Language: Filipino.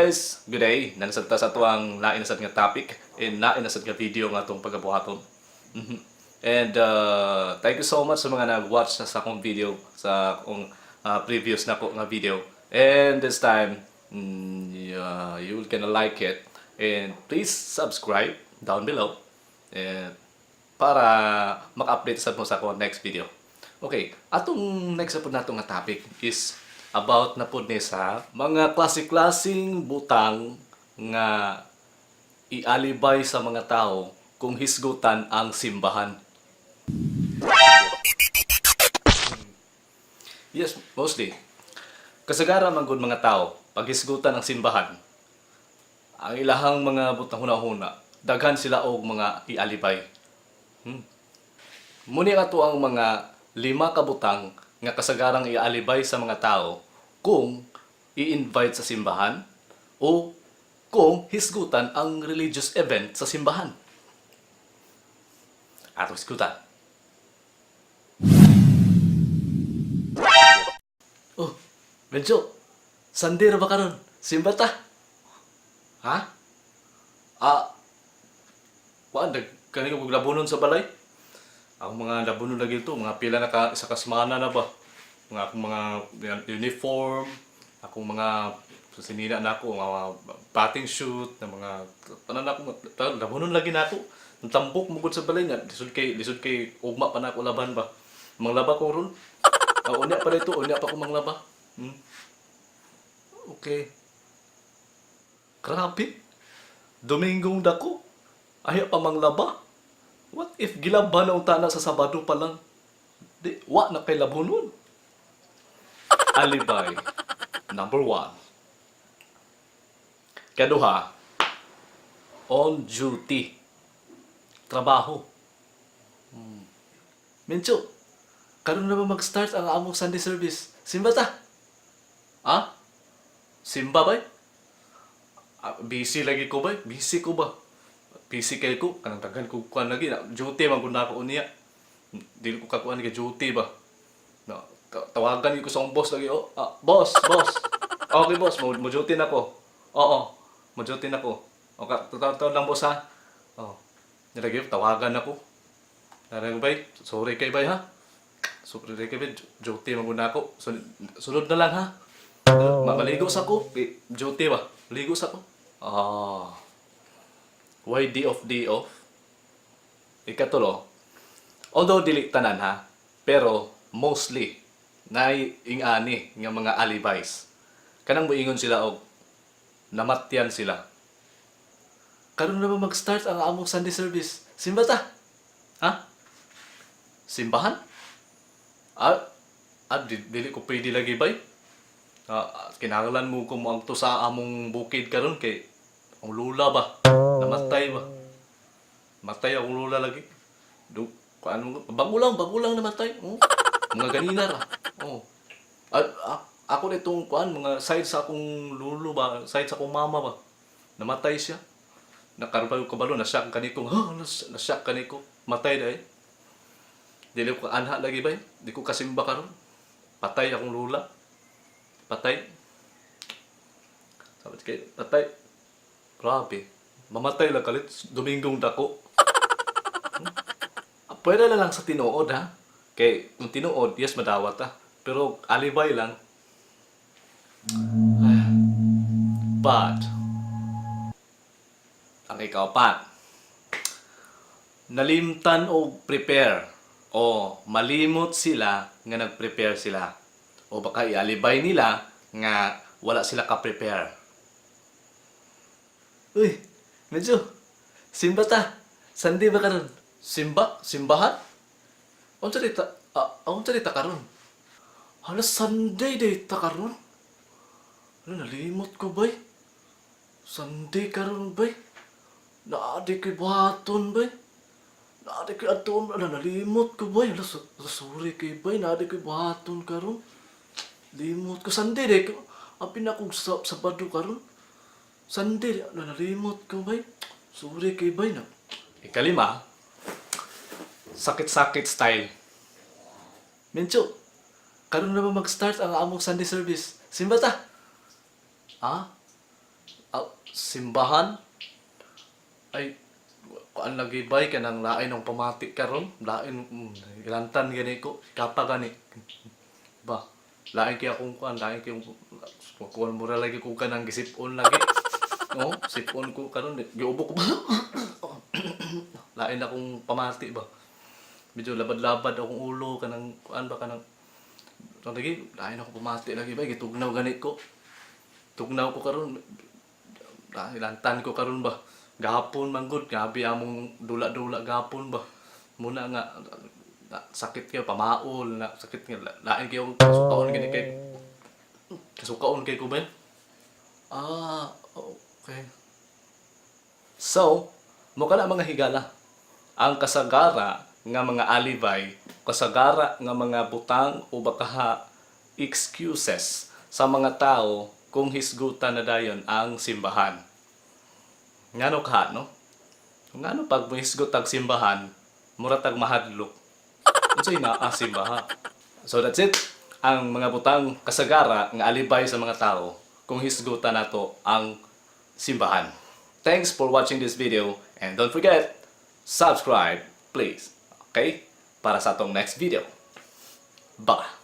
guys, good day. Nanasad ta sa tuwang nainasad nga topic and nainasad nga video nga itong pagabuhaton. And thank you so much sa mga nag-watch sa akong video, sa akong previous na ko nga video. And this time, you will gonna like it. And please subscribe down below and para maka-update sa mo sa akong next video. Okay, atong next na po nato nga topic is about na po ni sa mga klase-klaseng butang nga ialibay sa mga tao kung hisgutan ang simbahan. Yes, mostly. Kasagaran man gud mga tao pag hisgutan ang simbahan, ang ilahang mga butang huna-huna, daghan sila og mga ialibay. Muni ato ang mga 5 ka butang nga kasagarang ialibay sa mga tao kung i-invite sa simbahan o kung hisgutan ang religious event sa simbahan. Atong hisgutan. Oh, medyo Sunday ra ba karon? Simba ta? Ha? Kuan kani kog labunon sa balay? Ang mga labunon lagi ito, mga pila na ka isa ka semana na ba? Mga akong mga uniform, akong mga sinina na ako, mga batting shoot, na mga tanan ako, labunon lagi na ako. Tambok mugod sa balay nga, lisod kay ugma pa na ako laban ba. Manglaba ko ron. Unya pa dito, unya pa ko manglaba. Okay. Grabe. Domingong dako. Ayaw pa manglaba. What if gilaban na utana sa Sabado pa lang? Di, wa na kay labunon. Alibay. Number 1. Kaduha. On duty. Trabaho. Mincho, karon na ba mag-start ang among Sunday service? Simba ta? Ha? Simba ba? Busy lagi ko ba? Busy ko ba? Busy kay ko, kanang daghan ko kuan lagi na duty man kun nako unya. Dili ko kakuan ni duty ba. Na tawagan ko sa boss lagi, boss. Okay boss, mo duty na ko. Oo, mo duty na ko. Okay, tataw lang boss ha. Nilagay tawagan ako. Narang bay, sorry kay bay ha. Sorry kay bay, duty man kun nako. Sunod na lang ha. Maligo sa ko, duty ba? Ligo sa ko. Why day off? Ikatulo, although dili tanan ha, pero mostly ingani nga mga alibis. Kanang moingon sila og namatyan sila. Karon na ba mag-start ang among Sunday service? Simba ta? Ha? Simbahan? Dili ko pwede lagi bay. Kinahanglan mo kung ang to sa among bukid karon kay ang lula ba? Namatay ba? Matay ang lula lagi. Bago lang namatay. Mga ganina ra. Ako nitong kuan mga side sa akong lulo ba, side sa akong mama ba. Namatay siya. Nakaroon pa yung kabalo, nasyak kaniko. Nasyak kaniko. Matay dahil. Dili ko anha lagi ba? Di ko kasimba karon. Patay akong lula. Patay. Sabi kay patay. Grabe. Mamatay lang kalit, Domingong dako. Pwede na lang sa tinuod ha. Kay kung tinuod, yes madawat ha. Pero alibay lang. But, ang ikaw-pat, nalimtan o prepare o malimot sila nga nag-prepare sila. O baka ialibay nila nga wala sila ka-prepare. Uy! Medyo, simba ta. Sunday ba karon? Simbahan? Ang salita karon? Hala, Sunday day ta karon? Hala, nalimot ko bay? Sunday karon bay? Naadi ko'y buhaton bay? Naadi ko'y aton? Hala, nalimot ko bay? Hala, sorry kay bay? Naadi ko'y buhaton karon? Limot ko. Sunday day. Ang pinakong Sabado karon? Sunday, nalimot ko bay. Sorry kay bay na. Ikalima, sakit-sakit style. Mincho, karon na ba mag-start ang among Sunday service? Simba ta? Simbahan? Ay, kuan lagi bay ka nang lain ng pamati karon, lain ilantan gani ko, kapa gani. Ba, lain kaya akong kuan, lain kaya kuan mura lagi ko kanang gisipon lagi. No, sipon ko karon giubok ko ba. Lain akong pamati ba. Medyo labad-labad akong ulo kanang kuan ba kanang lagi lain ako pamati lagi ba gitugnaw gani ko. Tugnaw ko karon, ilantan ko karon ba. Gahapon man gud, gabi among dula-dula gahapon ba. Muna nga sakit kayo pamaol na sakit nga lain kayo kasukaon gani kay kasukaon kay ko ba. Okay. So, mo kana mga higala. Ang kasagara nga mga alibay, kasagara nga mga butang o baka excuses sa mga tao kung hisgutan na dayon ang simbahan. Ngano ka, no? Ngano pag muhisgot tag simbahan, muratag mahadlok. Unsay naa simbahan? So that's it. Ang mga butang kasagara nga alibay sa mga tao kung hisgutan nato ang simbahan. Thanks for watching this video and don't forget, subscribe please. Okay? Para sa atong next video. Bye!